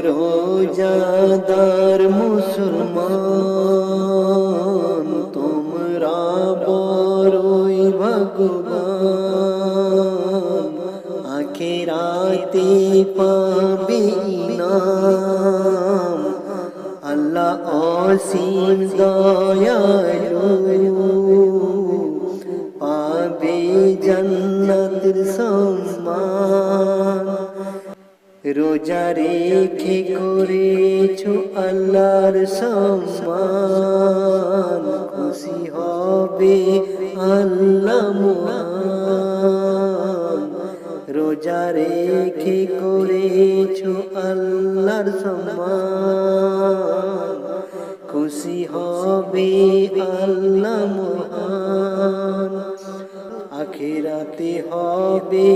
রোজাদার মুসলমান তোমরা বড়ই ভাগ্যবান, আখিরাতে পাবে ইনাম। আল্লাহ অসীম দয়ালু, পাবে জান্নাতের সম্মান। রোজা রেখে করেছো আল্লাহর সম্মান, খুশি হবে আল্লাহ মহান। রোজা রেখে করেছো আল্লাহর সম্মান, খুশি হবে আল্লাহ মহান। আখিরাতে হবে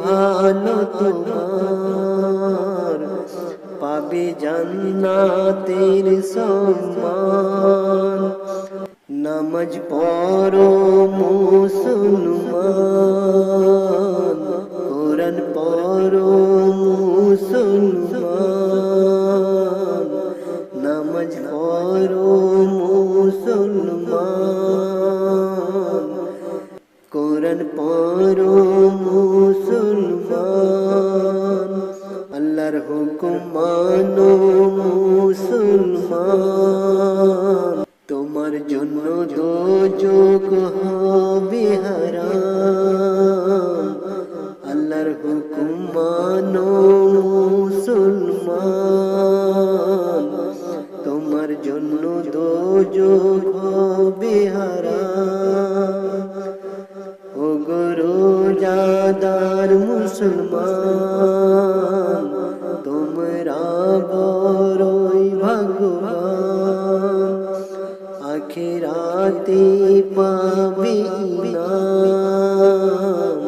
ভালো তোমার, পাবে জান্নাতের সম্মান। নামাজ পড়ো মুসলমান, কোরআন পড়ো মুসলমান। নামাজ পড়ো মুসলমান, কোরআন পড়ো মুসলমান। আল্লাহর হুকুম মানো মুসলমান, তোমার জন্য দোজখ হবে হারাম। আল্লাহর হুকুম মানো মুসলমান, তোমার জন্য দোজখ হবে হারাম। ও রোজাদার মুসলমান তোমরা বড়ই ভাগ্যবান, আখিরাতে পাবে ইনাম।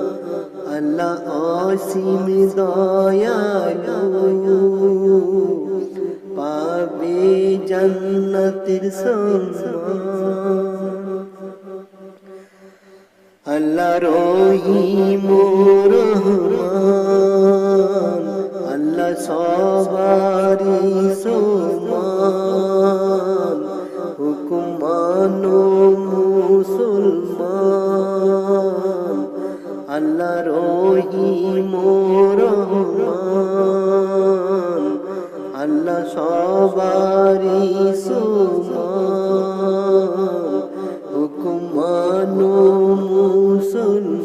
আল্লাহ অসীম দয়ালু, পাবে জান্নাতের সম্মান। আল্লাহ রহিম রহমান, আল্লাহ সবারই সমান। হুকুম মানো মুসলমান, আল্লাহ রহিম রহমান। আল্লাহ সবারই সমান, হুকুম মানো মুসলমান।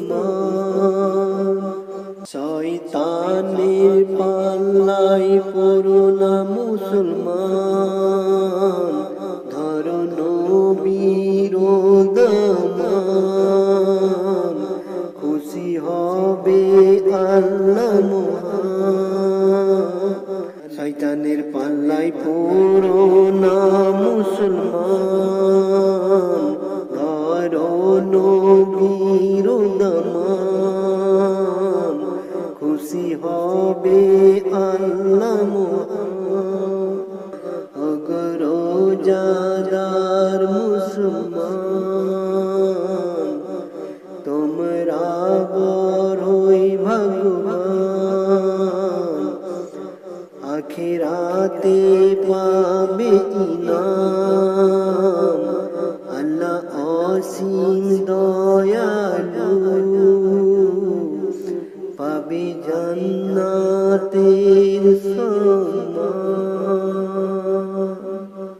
শয়তানের পাল্লায় পড়ো না মুসলমান, ধরো নবীর দামান। খুশি হবে আল্লাহ মহান। শয়তানের পাল্লায় পড়ো না মুসলমান, ধরো নবীর দামান। খুশি হবে আল্লাহ মহান। রোজাদার মুসলমান তোমরা বড়ই ভাগ্যবান, আখিরাতে পাবে ইনাম। আল্লাহ অসীম দয়ালু, পাবে জান্নাতের